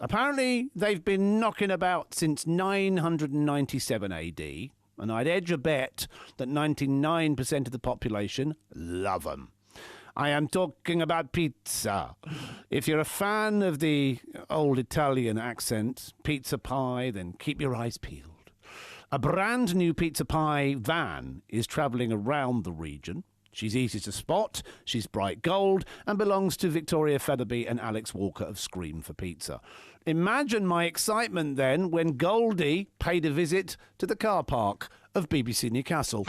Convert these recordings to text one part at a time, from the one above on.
Apparently, they've been knocking about since 997 AD, and I'd edge a bet that 99% of the population love them. I am talking about pizza. If you're a fan of the old Italian accent, pizza pie, then keep your eyes peeled. A brand new pizza pie van is travelling around the region. She's easy to spot, she's bright gold, and belongs to Victoria Featherby and Alex Walker of Scream for Pizza. Imagine my excitement then when Goldie paid a visit to the car park of BBC Newcastle.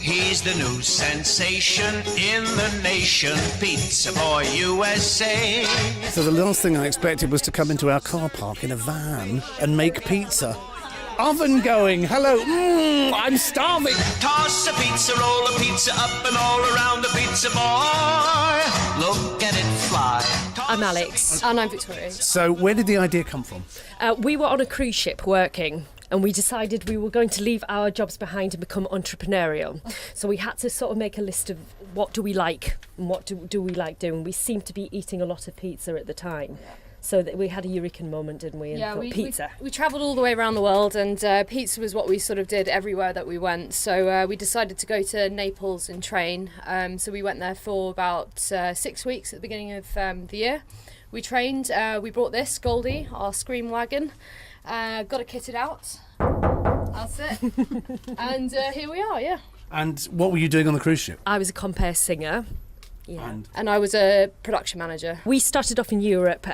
He's the new sensation in the nation, Pizza Boy USA. So the last thing I expected was to come into our car park in a van and make pizza. Oven going, hello, I'm starving. Toss a pizza, roll a pizza up and all around the Pizza Boy. Look at it fly. I'm Alex. And I'm Victoria. So where did the idea come from? We were on a cruise ship working, and we decided we were going to leave our jobs behind and become entrepreneurial. So we had to sort of make a list of what do we like and what do we like doing. We seemed to be eating a lot of pizza at the time. So that we had a eureka moment, didn't we? And pizza. We travelled all the way around the world, and pizza was what we sort of did everywhere that we went. So we decided to go to Naples and train. So we went there for about 6 weeks at the beginning of the year. We trained. We brought this Goldie, our Scream wagon. Got it kitted out. That's it. And here we are. Yeah. And what were you doing on the cruise ship? I was a compere singer. Yeah. And I was a production manager. We started off in Europe,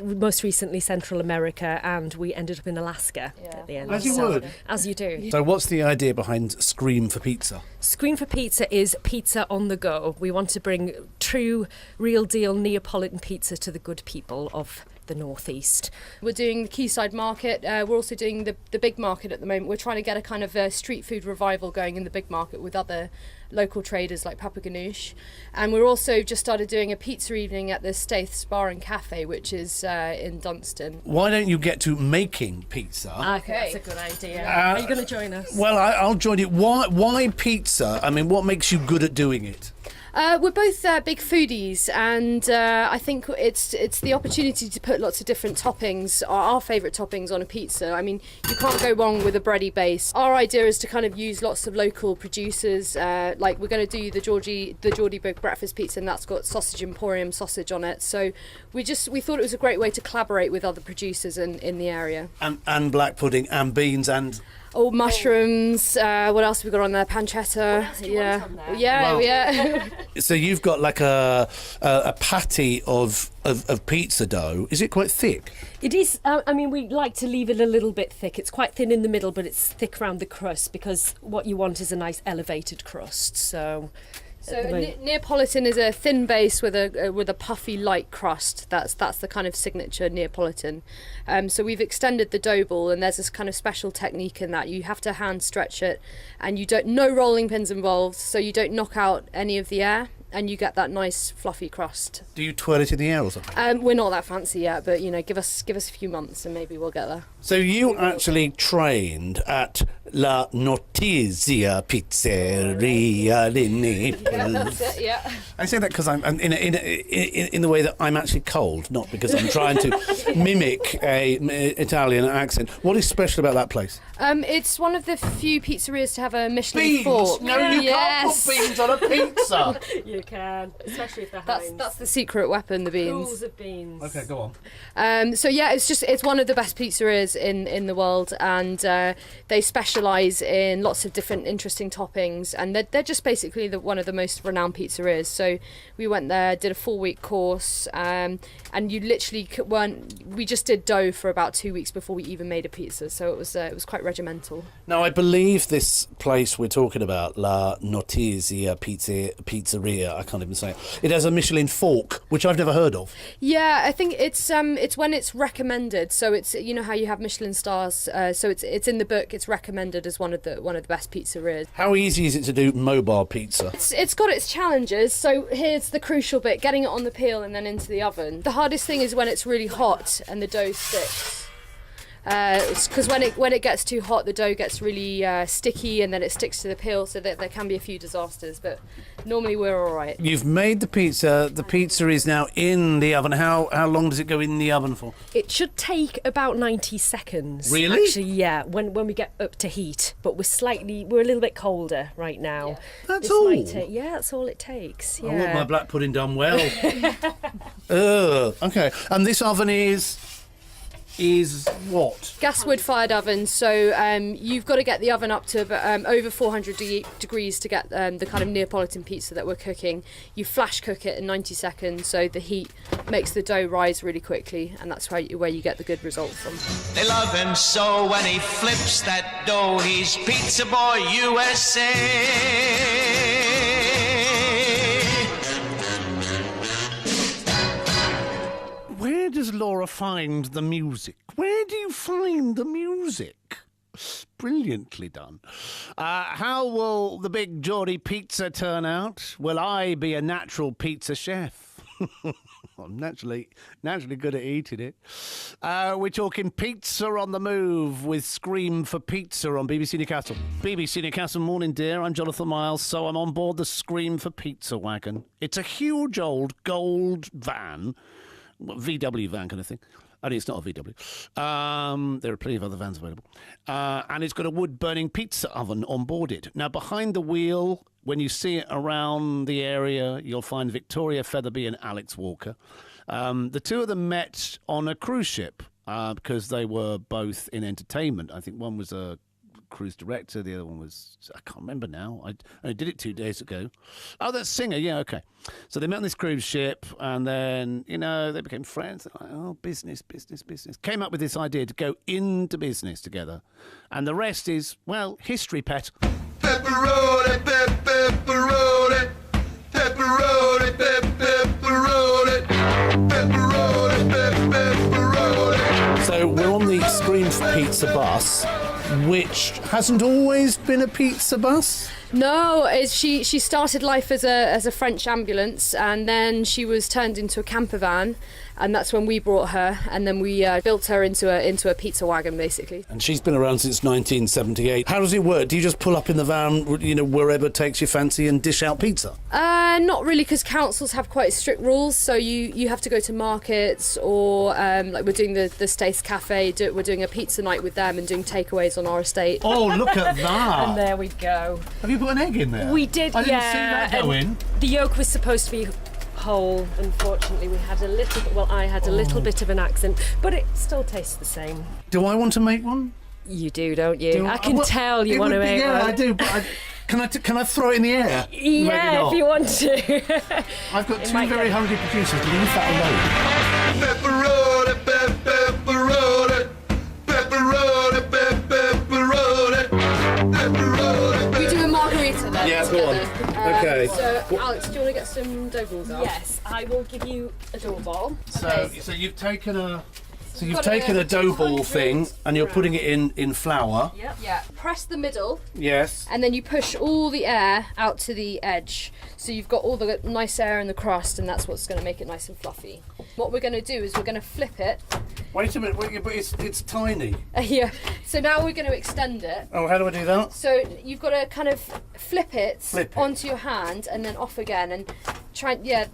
most recently Central America, and we ended up in Alaska at the end. As you would. As you do. So what's the idea behind Scream for Pizza? Scream for Pizza is pizza on the go. We want to bring true, real deal Neapolitan pizza to the good people of the northeast. We're doing the Quayside Market. We're also doing the big market at the moment. We're trying to get a kind of street food revival going in the big market with other local traders like Papa Ganoush. And we're also just started doing a pizza evening at the Staith's Bar and Cafe, which is in Dunstan. Why don't you get to making pizza? Okay, that's a good idea. Are you going to join us? Well, I'll join you. Why pizza? I mean, what makes you good at doing it? We're both big foodies, and I think it's the opportunity to put lots of different toppings, our favourite toppings, on a pizza. I mean, you can't go wrong with a bready base. Our idea is to kind of use lots of local producers. Like we're going to do the Geordie Big Breakfast Pizza, and that's got Sausage Emporium sausage on it. So we thought it was a great way to collaborate with other producers in the area. And black pudding and beans and. Oh, mushrooms. What else have we got on there? Pancetta. Yeah. So you've got like a patty of pizza dough. Is it quite thick? It is. I mean, we like to leave it a little bit thick. It's quite thin in the middle, but it's thick around the crust because what you want is a nice elevated crust. So Neapolitan is a thin base with a puffy light crust. That's the kind of signature Neapolitan. So we've extended the dough ball, and there's this kind of special technique in that you have to hand stretch it, and no rolling pins involved, so you don't knock out any of the air, and you get that nice fluffy crust. Do you twirl it in the air or something? We're not that fancy yet, but give us a few months and maybe we'll get there. So you actually trained at La Notizia Pizzeria in Naples. Yeah, that's it. Yeah. I say that because I'm in the way that I'm actually cold, not because I'm trying to mimic a Italian accent. What is special about that place? It's one of the few pizzerias to have a Michelin fork. No, you can't put beans on a pizza. You can, especially if they're That's the secret weapon, the beans. Pools of beans. Okay, go on. So yeah, it's one of the best pizzerias in the world, and they specialise in lots of different interesting toppings, and they're just basically one of the most renowned pizzerias. So we went there, did a 4-week course, and you literally we just did dough for about 2 weeks before we even made a pizza. So it was quite regimental. Now I believe this place we're talking about, La Notizia Pizzeria, I can't even say it. It has a Michelin fork, which I've never heard of. Yeah, I think it's when it's recommended. So it's how you have Michelin stars. So it's in the book. It's recommended as one of the best pizzerias. How easy is it to do mobile pizza? It's got its challenges. So here's the crucial bit: getting it on the peel and then into the oven. The hardest thing is when it's really hot and the dough sticks. Because when it gets too hot, the dough gets really sticky, and then it sticks to the peel, so that there can be a few disasters. But normally we're all right. You've made the pizza. The pizza is now in the oven. How long does it go in the oven for? It should take about 90 seconds. Really? Actually, yeah, when we get up to heat. But we're a little bit colder right now. Yeah. That's This all? might yeah, that's all it takes. Yeah. I want my black pudding done well. Okay. And this oven is what? Gas wood fired oven, so you've got to get the oven up to over 400 degrees to get the kind of Neapolitan pizza that we're cooking. You flash cook it in 90 seconds, so the heat makes the dough rise really quickly, and that's where you get the good result from. They love him so when he flips that dough. He's Pizza Boy USA. Where does Laura find the music? Where do you find the music? Brilliantly done. How will the big Geordie pizza turn out? Will I be a natural pizza chef? I'm naturally good at eating it. We're talking Pizza on the Move with Scream for Pizza on BBC Newcastle. BBC Newcastle morning, dear. I'm Jonathan Miles, so I'm on board the Scream for Pizza wagon. It's a huge old gold van. VW van kind of thing. Only it's not a VW. There are plenty of other vans available. And it's got a wood-burning pizza oven on board it. Now, behind the wheel, when you see it around the area, you'll find Victoria Featherby and Alex Walker. The two of them met on a cruise ship because they were both in entertainment. I think one was a cruise director, the other one was, I can't remember now. I did it 2 days ago. Oh, that's Singer, yeah, okay. So they met on this cruise ship, and then, they became friends. They're like, oh, business. Came up with this idea to go into business together. And the rest is, well, history, pet. Pepperoni, pepperoni, pepperoni, pepperoni, pepperoni, pepperoni. So we're on the Scream for Pizza bus, which hasn't always been a pizza bus. No, she started life as a French ambulance, and then she was turned into a camper van, and that's when we brought her, and then we built her into a pizza wagon, basically. And she's been around since 1978. How does it work? Do you just pull up in the van, wherever takes your fancy and dish out pizza? Not really, because councils have quite strict rules, so you have to go to markets, or like we're doing the Stace Cafe, we're doing a pizza night with them and doing takeaways on our estate. Oh, look at that! And there we go. Have you put an egg in there? We did, I didn't yeah. see that go in. The yolk was supposed to be whole. Unfortunately, I had a little bit of an accent, but it still tastes the same. Do I want to make one? You do, don't you? I can tell you want to make yeah, one. I do. But can I throw it in the air? Yeah, if you want to. I've got two very hungry producers. Leave that alone. Pepperoni, pepperoni, pepperoni, pepperoni, pepperoni. We do a margarita then. Yeah, go on. Okay. So, Alex, do you want to get some dough balls out? Yes, I will give you a dough ball. So you've taken a dough ball thing, and you're putting it in flour. Yep. Yeah. Press the middle. Yes. And then you push all the air out to the edge. So you've got all the nice air in the crust, and that's what's going to make it nice and fluffy. What we're going to do is we're going to flip it. Wait a minute, but it's tiny. Yeah. So now we're going to extend it. Oh, how do I do that? So you've got to kind of flip it onto your hand and then off again and try, yeah.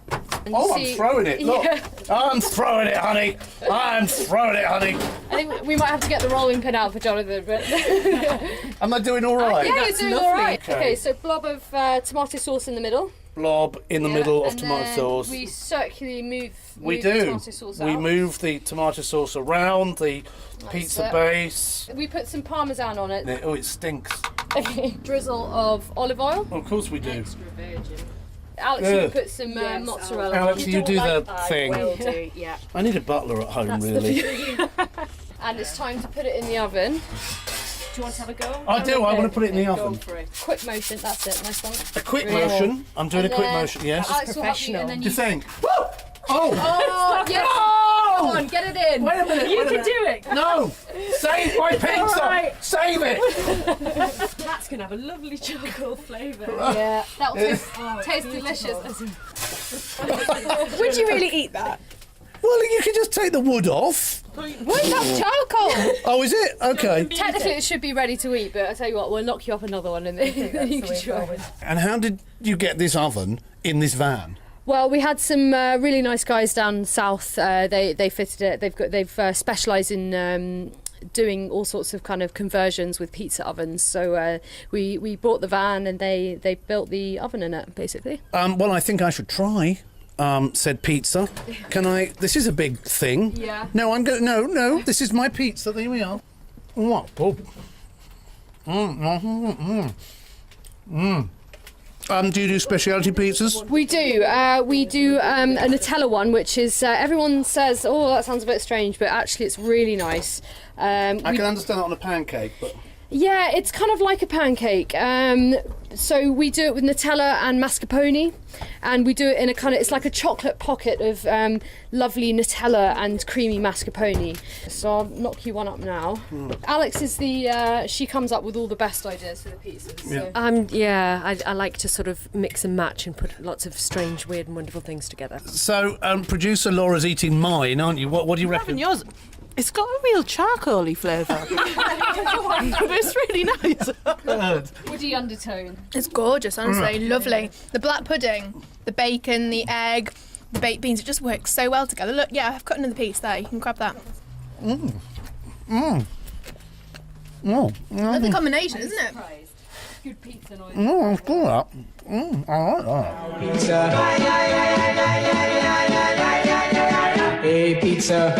And I'm throwing it. Look. Yeah. I'm throwing it, honey. I'm throwing it, honey. I think we might have to get the rolling pin out for Jonathan, but Am I doing all right? yeah, you're doing all right. Okay. Okay, so blob of tomato sauce in the middle. Blob in the middle of and tomato then sauce. We circularly move We the do. tomato sauce out. We move the tomato sauce around the pizza it. base. We put some parmesan on it. Oh, it stinks. Drizzle of olive oil. Oh, of course we do. Extra virgin. Alex, you can put some mozzarella. Alex, on. you do the I thing. will do, yeah. I need a butler at home, really. And it's time to put it in the oven. Do you want to have a go? I do. I want to put it in the Go oven. for it. Quick motion, that's it, nice one. A quick motion. I'm doing a quick then motion. Yes. Alex will help you, and then Do you you... think? Oh! Oh, yes! No! Come on, get it in. Wait a minute. You wait a can minute. do it. No! Save my pizza! right. Save it! That's going to have a lovely charcoal flavour. Yeah, that will taste delicious. Would you really eat that? Well, you can just take the wood off. Wait, that's charcoal! Oh, is it? Okay. Technically, it should be ready to eat, but I tell you what, we'll knock you up another one and then you can try it. And how did you get this oven in this van? Well, we had some really nice guys down south. They fitted it. They've specialised in doing all sorts of kind of conversions with pizza ovens. So we bought the van and they built the oven in it, basically. Well, I think I should try. Said pizza. Can I? This is a big thing. Yeah. No, I'm going. No. This is my pizza. There we are. What? Oh. Do you do specialty pizzas? We do. We do a Nutella one, which is everyone says, "Oh, that sounds a bit strange," but actually, it's really nice. I can understand that on a pancake, but. Yeah, it's kind of like a pancake. So we do it with Nutella and mascarpone, and we do it in a kind of, it's like a chocolate pocket of lovely Nutella and creamy mascarpone. So I'll knock you one up now. Alex is she comes up with all the best ideas for the pizzas. So. I like to sort of mix and match and put lots of strange, weird and wonderful things together. So, producer Laura's eating mine, aren't you? What do you reckon? Yours. It's got a real charcoaly flavour. But it's really nice. Woody undertone. It's gorgeous, honestly, lovely. The black pudding, the bacon, the egg, the baked beans, it just works so well together. Look, yeah, I've cut another piece there, you can grab that. Lovely combination, isn't it? Good pizza noise. It's good, that. I like that. Pizza. Hey, pizza.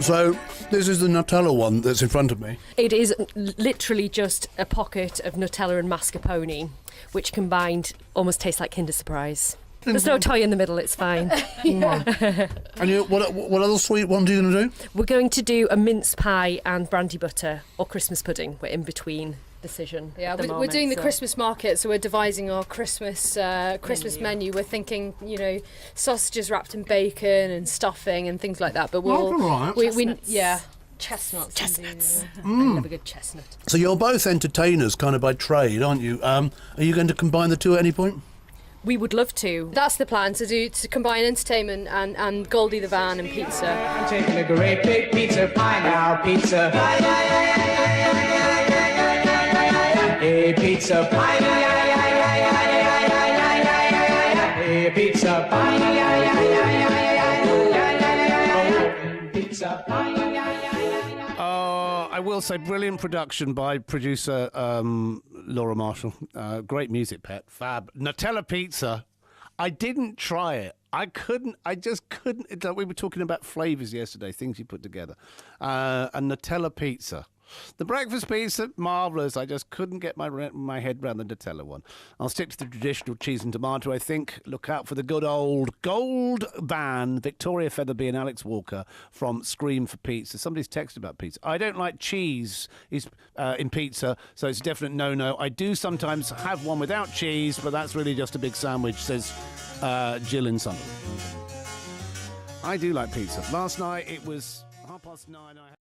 So, this is the Nutella one that's in front of me. It is literally just a pocket of Nutella and mascarpone, which combined almost tastes like Kinder Surprise. There's no toy in the middle, it's fine. And what other sweet ones are you going to do? We're going to do a mince pie and brandy butter or Christmas pudding. We're in between decision. Yeah, at the we're moment, doing the so. Christmas market, so we're devising our Christmas menu. We're thinking, sausages wrapped in bacon and stuffing and things like that. But we'll, right. Chestnuts. I love a good chestnut. So you're both entertainers kind of by trade, aren't you? Are you going to combine the two at any point? We would love to. That's the plan, to combine entertainment and Goldie the van and pizza. I'm taking a great big pizza pie now, pizza. Hey, pizza pie. Hey, pizza pie. Pizza pie. I will say, brilliant production by producer Laura Marshall. Great music, Pet. Fab. Nutella pizza. I didn't try it. I just couldn't. It's like we were talking about flavours yesterday, things you put together. And Nutella pizza. The breakfast pizza, marvellous. I just couldn't get my head around the Nutella one. I'll stick to the traditional cheese and tomato, I think. Look out for the good old gold van, Victoria Featherby and Alex Walker from Scream for Pizza. Somebody's texted about pizza. I don't like cheese in pizza, so it's a definite no-no. I do sometimes have one without cheese, but that's really just a big sandwich, says Jill in Sunderland. I do like pizza. Last night it was 9:30.